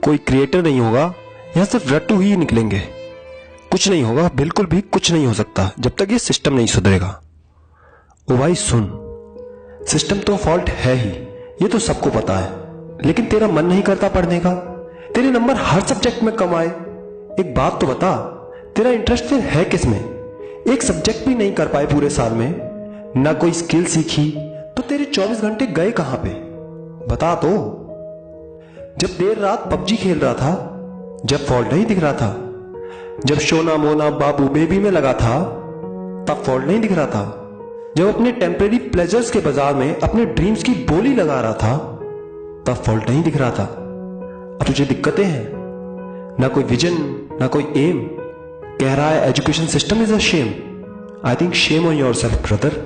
कोई क्रिएटर नहीं होगा, यहाँ सिर्फ रट्टू ही निकलेंगे। कुछ नहीं होगा, बिल्कुल भी कुछ नहीं हो सकता जब तक ये सिस्टम नहीं सुधरेगा। ओ भाई सुन, सिस्टम तो फॉल्ट है ही, ये तो सबको पता है, लेकिन तेरा मन नहीं करता पढ़ने का। तेरे नंबर हर सब्जेक्ट में कम आए। एक बात तो बता, तेरा इंटरेस्ट फिर है किस में? एक सब्जेक्ट भी नहीं कर पाए पूरे साल में, ना कोई स्किल सीखी, तो तेरे 24 घंटे गए कहां पे? बता तो। जब देर रात पबजी खेल रहा था, जब फॉल्ट नहीं दिख रहा था। जब शोना मोना बाबू बेबी में लगा था, तब फॉल्ट नहीं दिख रहा था। जब अपने टेम्परेरी प्लेजर्स के बाजार में अपने ड्रीम्स की बोली लगा रहा था, तब फॉल्ट नहीं दिख रहा था। अब तुझे दिक्कतें हैं, ना कोई विजन, ना कोई एम। कह रहा है education system is a shame. I think shame on yourself brother.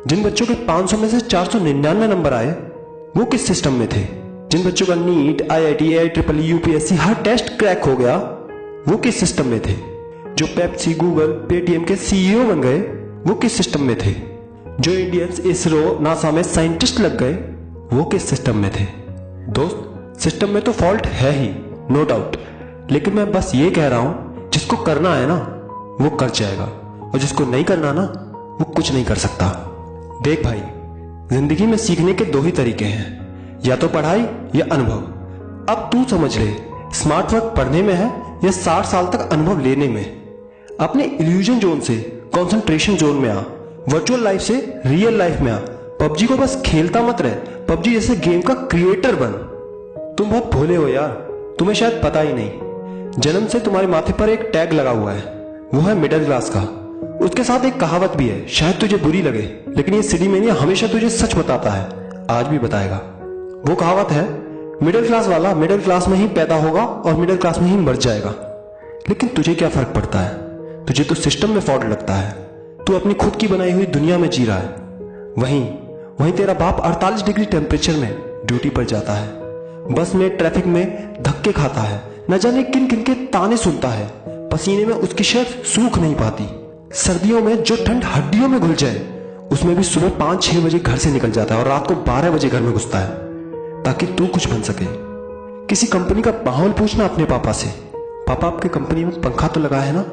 जिन बच्चों के 500 में से 499 नंबर आए, वो किस सिस्टम में थे? जिन बच्चों का नीट, IIT, IEEE, यूपीएससी हर टेस्ट क्रैक हो गया, वो किस सिस्टम में थे? जो पेप्सी, गूगल, पेटीएम के CEO बन गए, वो किस सिस्टम में थे? जो इंडियंस इसरो, नासा में साइंटिस्ट लग गए, वो किस सिस्टम में थे? दोस्त, सिस्टम में तो फॉल्ट है ही, नो डाउट, लेकिन मैं बस ये कह रहा हूं, जिसको करना है ना वो कर जाएगा, और जिसको नहीं करना ना वो कुछ नहीं कर सकता। देख भाई, जिंदगी में सीखने के दो ही तरीके हैं, या तो पढ़ाई या अनुभव। अब तू समझ ले, स्मार्ट वर्क पढ़ने में है या 60 साल तक अनुभव लेने में। अपने इल्यूजन जोन से कंसंट्रेशन जोन में आ, वर्चुअल लाइफ से रियल लाइफ में आ। पबजी को बस खेलता मत रहे, पबजी जैसे गेम का क्रिएटर बन। तुम बहुत भोले हो यार, तुम्हें शायद पता ही नहीं, जन्म से तुम्हारे माथे पर एक टैग लगा हुआ है, वो है मिडिल क्लास का। उसके साथ एक कहावत भी है, शायद तुझे बुरी लगे, लेकिन ये सिटी मेनिया हमेशा तुझे सच बताता है, आज भी बताएगा। वो कहावत है, मिडिल क्लास वाला मिडिल क्लास में ही पैदा होगा और मिडिल क्लास में ही मर जाएगा। लेकिन तुझे क्या फर्क पड़ता है? तुझे तो सिस्टम में फॉल्ट लगता है। तू अपनी खुद की बनाई हुई दुनिया में जी रहा है। वहीं तेरा बाप 48 डिग्री टेम्परेचर में ड्यूटी पर जाता है, बस में ट्रैफिक में धक्के खाता है, न जाने किन किन के ताने सुनता है, पसीने में उसकी शर्ट सूख नहीं पाती। सर्दियों में जो ठंड हड्डियों में घुल जाए, उसमें भी सुबह 5-6 बजे घर से निकल जाता है और रात को 12 बजे घर में घुसता है, ताकि तू कुछ बन सके। किसी कंपनी का माहौल पूछना अपने पापा से, पापा आपके कंपनी में पंखा तो लगा है ना?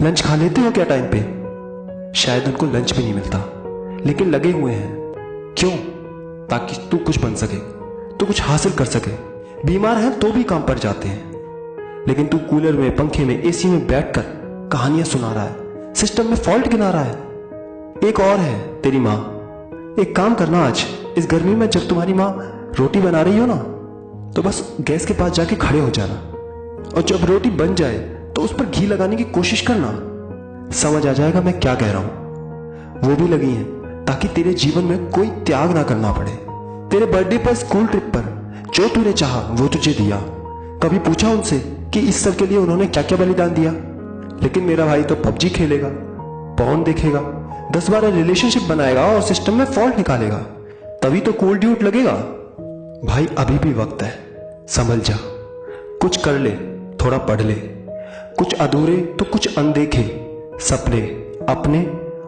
लंच खा लेते हो क्या टाइम पे? शायद उनको लंच भी नहीं मिलता, लेकिन लगे हुए हैं। क्यों? ताकि तू कुछ बन सके, तू कुछ हासिल कर सके। बीमार है तो भी काम पर जाते हैं, लेकिन तू कूलर में, पंखे में, AC में बैठकर कहानियां सुना रहा है, सिस्टम में फॉल्ट गिना रहा है। एक और है, तेरी माँ। एक काम करना, आज इस गर्मी में जब तुम्हारी माँ रोटी बना रही हो ना, तो बस गैस के पास जाके खड़े हो जाना, और जब रोटी बन जाए तो उस पर घी लगाने की कोशिश करना। समझ आ जाएगा मैं क्या कह रहा हूं। वो भी लगी हैं ताकि तेरे जीवन में कोई त्याग ना करना पड़े। तेरे बर्थडे पर, स्कूल ट्रिप पर जो तूने चाहा वो तुझे दिया। कभी पूछा उनसे कि इस सब के लिए उन्होंने क्या क्या बलिदान दिया? लेकिन मेरा भाई तो पबजी खेलेगा, पॉर्न देखेगा, 10-12 रिलेशनशिप बनाएगा और सिस्टम में फॉल्ट निकालेगा, तभी तो कूल ड्यूट लगेगा। भाई अभी भी वक्त है, संभल जा, कुछ कर ले, थोड़ा पढ़ ले, कुछ अधूरे तो कुछ अनदेखे सपने अपने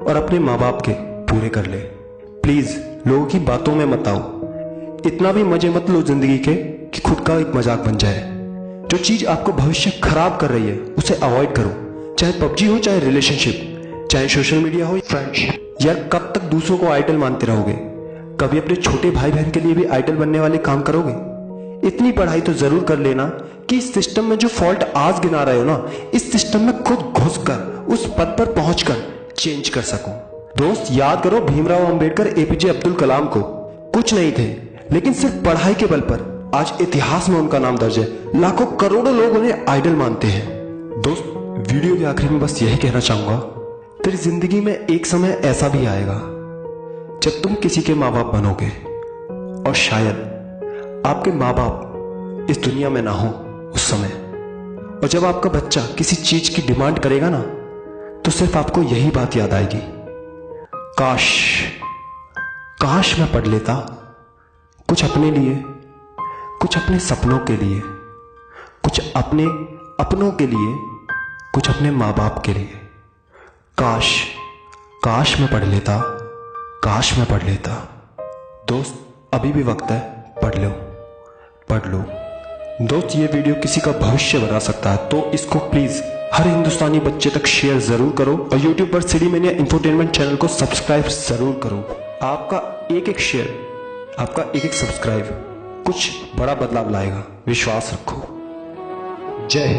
और अपने माँ बाप के पूरे कर ले। प्लीज लोगों की बातों में मत आओ, इतना भी मजे मत लो जिंदगी के कि खुद का एक मजाक बन जाए। जो चीज आपको भविष्य खराब कर रही है उसे अवॉइड करो, चाहे पबजी हो, चाहे रिलेशनशिप, चाहे सोशल मीडिया हो, फ्रेंडशिप। यार कब तक दूसरों को आइडल मानते रहोगे? कभी अपने छोटे भाई बहन के लिए भी आइडल बनने वाले काम करोगे? इतनी पढ़ाई तो जरूर कर लेना कि इस सिस्टम में जो फॉल्ट आज गिना रहे हो ना, इस सिस्टम में खुद घुसकर उस पद पर पहुंचकर चेंज कर सको। दोस्त, याद करो भीमराव अंबेडकर, APJ अब्दुल कलाम को कुछ नहीं थे, लेकिन सिर्फ पढ़ाई के बल पर आज इतिहास में उनका नाम दर्ज है। लाखों करोड़ों लोग उन्हें आइडल मानते हैं। दोस्त, वीडियो के आखिर में बस यही कहना चाहूंगा, तेरी जिंदगी में एक समय ऐसा भी आएगा जब तुम किसी के माँ बाप बनोगे, और शायद आपके माँ बाप इस दुनिया में ना हो उस समय। और जब आपका बच्चा किसी चीज की डिमांड करेगा ना, तो सिर्फ आपको यही बात याद आएगी, काश काश मैं पढ़ लेता कुछ अपने लिए, कुछ अपने सपनों के लिए, कुछ अपने अपनों के लिए, कुछ अपने माँ बाप के लिए। काश काश मैं पढ़ लेता, काश मैं पढ़ लेता। दोस्त, अभी भी वक्त है, पढ़ लो, पढ़ लो, दोस्त ये वीडियो किसी का भविष्य बना सकता है, तो इसको प्लीज हर हिंदुस्तानी बच्चे तक शेयर जरूर करो और YouTube पर सिटी मेनिया इंफोटेनमेंट चैनल को सब्सक्राइब जरूर करो। आपका एक एक शेयर, आपका एक एक सब्सक्राइब कुछ बड़ा बदलाव लाएगा, विश्वास रखो। जय हिंद।